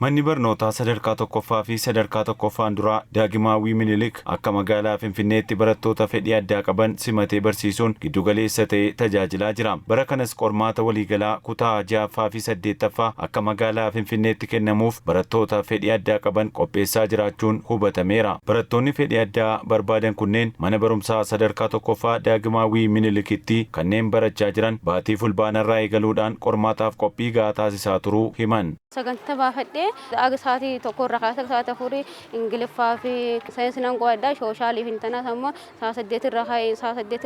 Manni barnootaa sadarkaa tokkoffaa fi sadarkaa tokkoffaan duraa Daagimaawwii Minilik akka magaalaa Finfinneetti barattoota fedhii addaa qaban simatee barsiisuun giddugaleessa ta'ee tajaajilaa jira. Bara kanas qormaata waliigalaa kutaa 6ffaa fi 8ffaa akka magaalaa Finfinneetti kennamuuf barattoota fedhii addaa qaban qopheessaa jiraachuun hubatameera. Barattoonni fedhii addaa barbaadan kunneen mana barumsaa sadarkaa tokkoffaa Daagimaawwii Minilikitti kanneen barachaa jiran baatii fulbaanarraa eegaluudhaan qormaataaf qophii gahaa taasisaa turuu himan. Sagantaa baafadhee Agasaatii tokko irraa kaasee saata furii Ingiliffaa fi saayinsii qo'addaa sooshaaliif intana sammoo ሳሰደት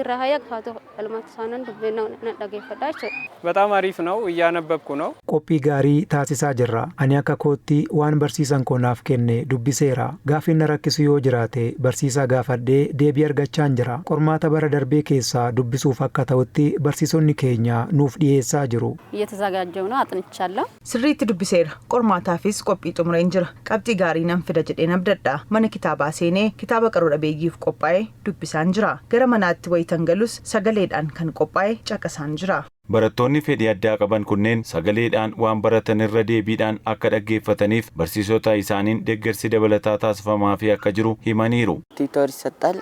ረሃያ ካቶ አልማት ሳነን በነው ነዳገፈዳ ይችላል በጣም አሪፍ ነው እያነበብኩ ነው ቆፒ ጋሪ ታሲሳ ጅራ አኒ አካ ኮቲ ዋን በርሲሳን ኮናፍ ከኔ ዱቢሴራ ጋፊነ ረክሱ ዮ ጅራቴ በርሲሳ ጋፈዴ ዴቢ አርጋቻን ጅራ ቆርማታ በረ ደርቤ ኬሳ ዱቢሱ ፈካታውቲ በርሲሶኒ ኬኛ ኑፍ ዲየሳ ጅሩ እየተዘጋጀው ነው አጥንቻለሁ ስሪት ዱቢሴራ ቆርማታፊስ ቆፒ ጡምረን ጅራ ቀብጢ ጋሪ ነንፍደ ጀዴን አብደዳ ማነ ኪታባ ሴኔ ኪታባ ቀሮዳ ቤጊፍ ቆጳይ ዱቢሳን ጅራ ገረመናት ወይተንገሉስ ሰገሌዳን ከን ቆጳይ ጨቀሳን ጅራ Barattoonni fedhii addaa qaban kunneen sagaleedhaan waan baratan irra deebiidhaan akka dhaggeeffataniif barsiisota isaaniin deeggarsi dabalataa taasifamaa fi akka jiru himaniiru. ቲቶር ይሰጣል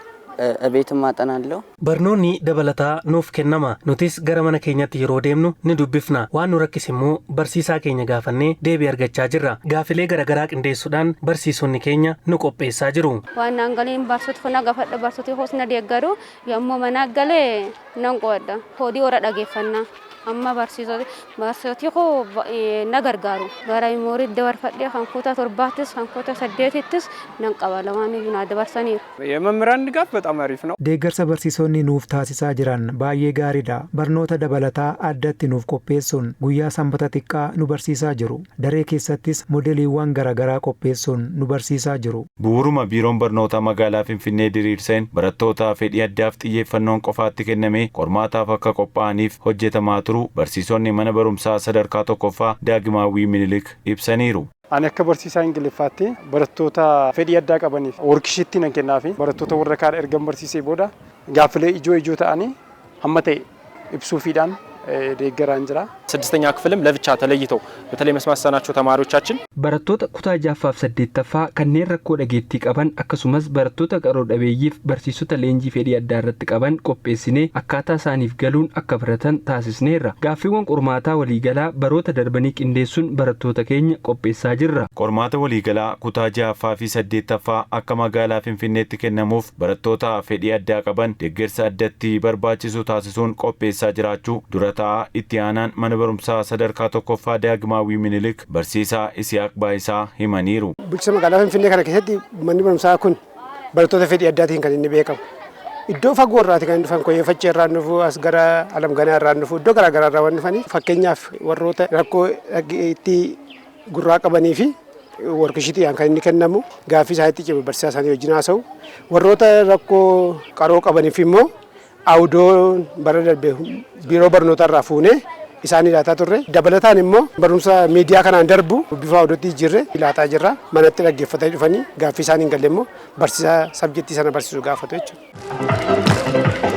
እቤትም ማጠናለሁ በርኖኒ ደበለታ ኑፍ ከነማ ኑቲስ ገረመነ ኬኛት ይሮ ደምኑ ንዱብፍና ዋኑ ረክስሙ በርሲሳ ኬኛ ጋፈኔ ዴቢ አርገቻ ጅራ ጋፍሌ ገረገራ ቅንዴሱዳን በርሲሶኒ ኬኛ ንቆጴሳ ጅሩ ዋና አንገሌን ባርሶት ፈና ጋፈደ ባርሶት ሆስነ ደገሩ ያሞ መናገለ ነንቆዳ ሆዲ ወራ ዳገፈና amma barsiisoti ko nagargaaru gara memorii dabarfadhe hankoota torbaatis hankoota saddeetittis nan qaba lamaan iyyuu dabarsaniiru. የመምህራን ድጋፍ በጣም አሪፍ ነው deeggarsa barsiisonni nuuf taasisaa jiran baay'ee gaariidha barnoota dabalataa addatti nuuf qopheessuun guyyaa sanbata xiqqaa nu barsiisaa jiru daree keessattis moodeliiwwan garaagaraa qopheessuun nu barsiisaa jiru. Bu'uuruma biiroon barnoota magaalaa Finfinnee diriirseen barattoota fedhii addaaf xiyyeeffannoon qofaatti kenname qormaataaf akka qophaa'aniif hojjetamaa barsiisonni mana barumsaa sadarkaa tokkoffaa Daagimaawwii Minilik ibsaniiru. Ani akka barsiisaa Ingiliffaatti barattoota fedhii addaa qabaniif worksheetii nan kennaafi barattoota warra kaan ergan barsiisee booda gaaffilee ijoo ta'anii hamma ta'e ibsuufiidhaan deeggaraan jira. ስድስተኛ ክፍልም ለብቻ ተለይተው በተለይ መስማት የተሳናቸው ተማሪዎቻችን barattoota kutaa 6ffaa fi 8ffaa kanneen rakkoo dhageettii qaban akkasumas barattoota qaroo dhabeeyyiif barsiisota leenjii fedhii addaa irratti qaban qopheessinee akkaataa isaaniif galuun akka baratan taasisneerra. Gaaffiiwwan qormaataa waliigalaa baroota darbanii qindeessuun barattoota keenya qopheessaa jirra. Qormaata waliigalaa kutaa 6ffaa fi 8ffaa akka magaalaa Finfinneetti kennamuuf barattoota fedhii addaa qaban deeggarsa addatti barbaachisu taasisuun qopheessaa jiraachuu durataa itti aanaan mana barumsaa sadarkaa tokkoffaa Daagimaawwii Minilik barsiisaa Isiyaaq Baayisaa himaniiru. Bulchiinsa magaalaa Finfinnee kana keessatti manni barumsaa kun barattoota fedhii addaatiin kan inni beekamu. Iddoo fagoo irraati kan dhufan Koyeeffachee irraa dhufu as gara Alamganaa irraa dhufu iddoo garaagaraa irraa waan dhufanii fakkeenyaaf warroota rakkoo itti gurraa qabanii fi worksheetiidhaan kan inni kennamu gaaffii isaaniitti cimu barsiisaa isaanii wajjin haasa'u warroota rakkoo qaroo qabaniif immoo awudoon bara darbee biiroo barnootaa irraa fuunee isaanii laataa turre dabalataan immoo barumsa miidiyaa kanaan darbu bifa awudootti jirre laataa jirra manatti dhaggeeffatanii dhufanii gaaffii isaanii hin galle immoo barsiisaa sabjektii sana barsiisuu gaafatu jechuudha.